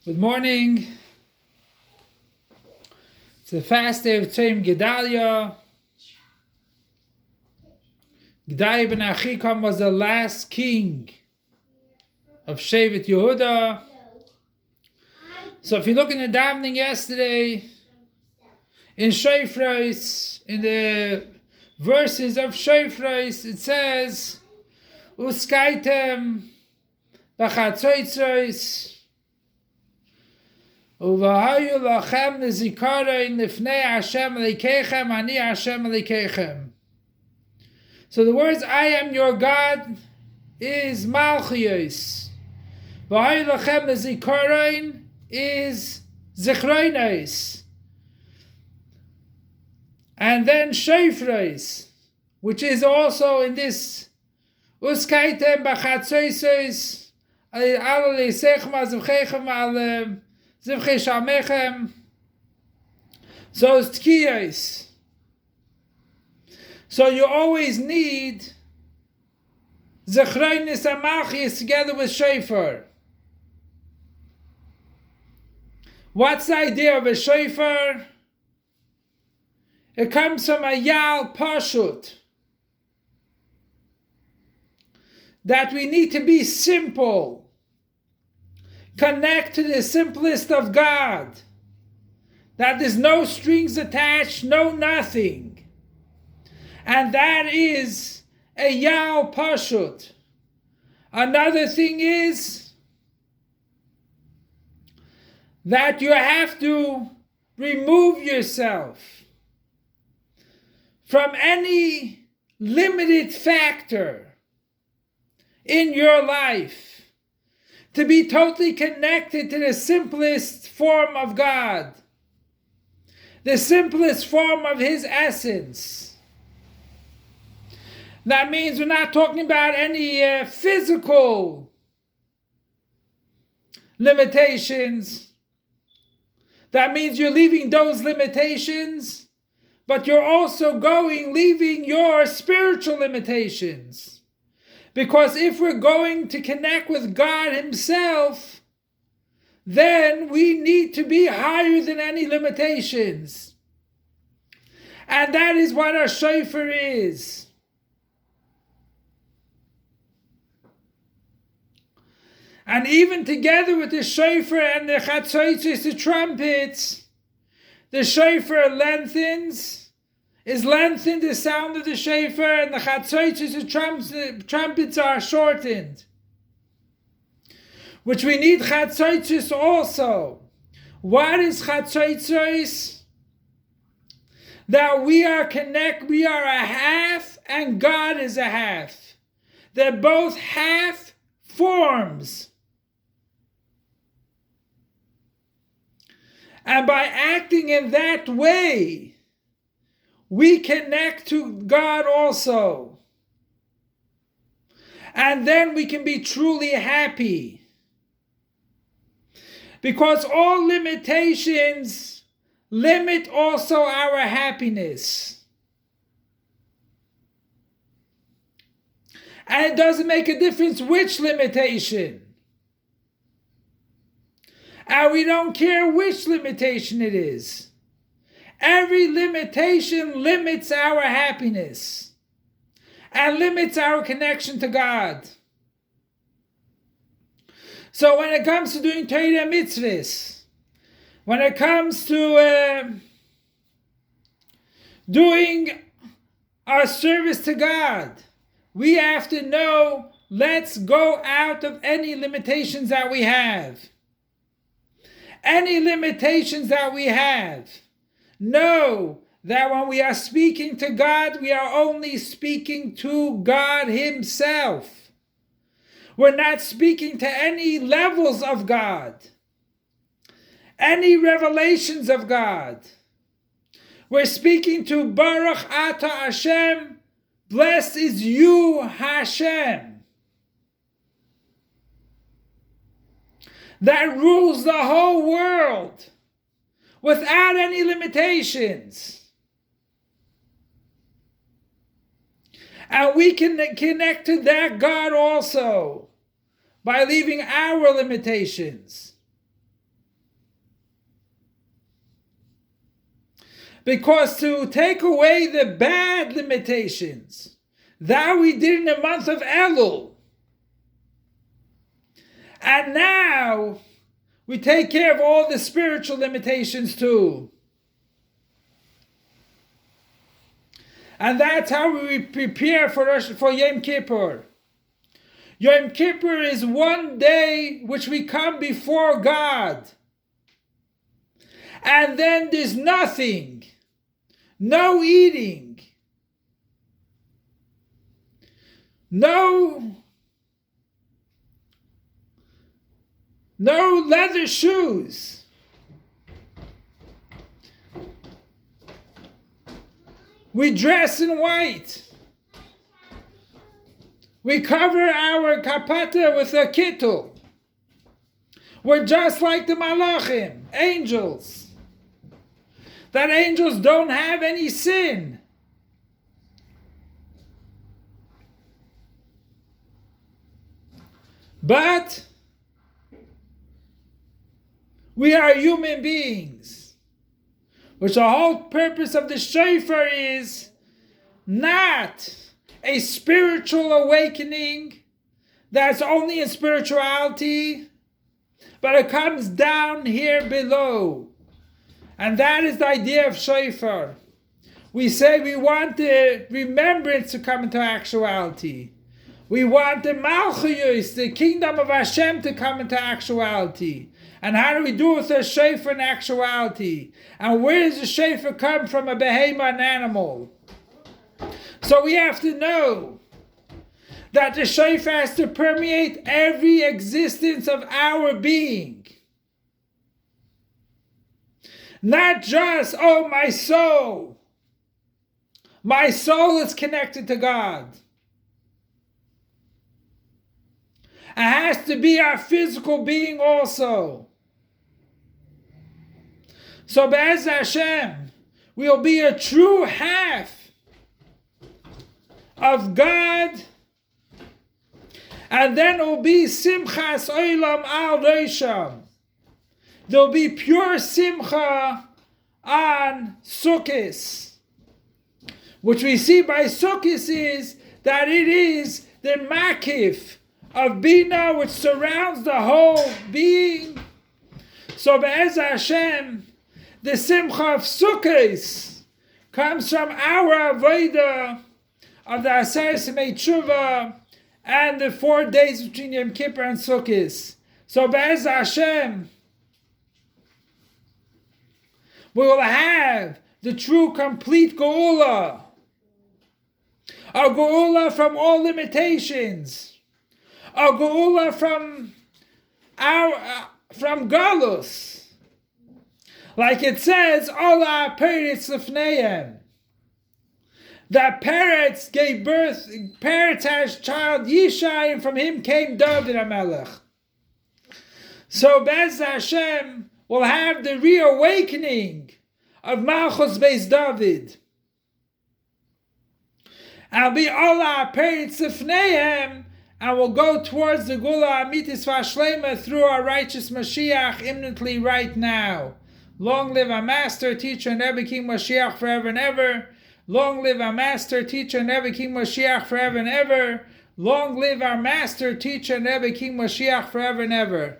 Good morning. It's the fast day of Tzim Gedalia. Gedalia ben Achikam was the last king of Shevet Yehuda. So if you look in the davening yesterday, in Shofros, in the verses of Shofros, it says, Uskaitem b'chatzotzos uvahayu lachem nezikaron lifnei Hashem Elokeichem ani Hashem Elokeichem. So the words "I am your God" is Malchios. Vahayu lachem nezikaron is Zichronos. And then Shofros, which is also in this Uskaitem b'chatzotzos al leisechem al zivcheichem al zivchei shamechem. So it's tkiyos. So you always need Zichronos and Malchios together with Shofar. What's the idea of a Shofar? It comes from a Yal Pashut, that we need to be simple, connect to the simplest of God, that there's no strings attached, no nothing. And that is a Yal Pashut. Another thing is that you have to remove yourself from any limited factor in your life, to be totally connected to the simplest form of God, the simplest form of His essence. That means we're not talking about any physical limitations. That means you're leaving those limitations, but you're also leaving your spiritual limitations. Because if we're going to connect with God Himself, then we need to be higher than any limitations. And that is what our shofar is. And even together with the shofar and the chatzotzos, the trumpets, the shofar is lengthened the sound of the shofar, and the chatzotzos, the trumpets are shortened. Which we need chatzotzos also. What is chatzotzos? That we are a half, and God is a half. They're both half forms. And by acting in that way, we connect to God also. And then we can be truly happy. Because all limitations limit also our happiness. And it doesn't make a difference which limitation. And we don't care which limitation it is. Every limitation limits our happiness and limits our connection to God. So when it comes to doing Torah mitzvahs, when it comes to doing our service to God, we have to know, let's go out of any limitations that we have. Any limitations that we have. Know that when we are speaking to God, we are only speaking to God Himself. We're not speaking to any levels of God, any revelations of God. We're speaking to Baruch Ata Hashem, blessed is you, Hashem, that rules the whole world without any limitations. And we can connect to that God also by leaving our limitations. Because to take away the bad limitations, that we did in the month of Elul. And now we take care of all the spiritual limitations too. And that's how we prepare for Yom Kippur. Yom Kippur is one day which we come before God. And then there's nothing. No eating. No leather shoes. We dress in white. We cover our kapata with a kittel. We're just like the malachim, angels. That angels don't have any sin. But we are human beings, which the whole purpose of the shofar is not a spiritual awakening that's only in spirituality, but it comes down here below. And that is the idea of shofar. We say we want the remembrance to come into actuality. We want the Malchus, the kingdom of Hashem, to come into actuality. And how do we do it with a shofar in actuality? And where does the shofar come from? A behemoth, an animal. So we have to know that the shofar has to permeate every existence of our being. Not just, oh, my soul. My soul is connected to God. It has to be our physical being also. So Be'ez Hashem, we'll be a true half of God, and then it will be Simchas Olam al Rosham. There will be pure Simcha on Sukkot. Which we see by Sukkot is that it is the Makif of Bina which surrounds the whole being. So Be'ez Hashem, the Simcha of Sukkot comes from our Avodah of the Aseres Yemei Tshuva and the 4 days between Yom Kippur and Sukkot. So Be'ez Hashem, we will have the true complete Geula. A Geula from all limitations. A Geula from Galus. Like it says, Ola Peretz Lefneim. That Peretz gave birth, Peretz has child Yishai, and from him came David HaMelech. So Be'ez Hashem will have the reawakening of Malchus Beis David. And be Ola Peretz Lefneim, and will go towards the Gula Amitis Vashlema through our righteous Mashiach imminently right now. Long live our Master, Teacher, and Rebbe King Mashiach forever and ever. Long live our Master, Teacher, and Rebbe King Mashiach forever and ever. Long live our Master, Teacher, and Rebbe King Mashiach forever and ever.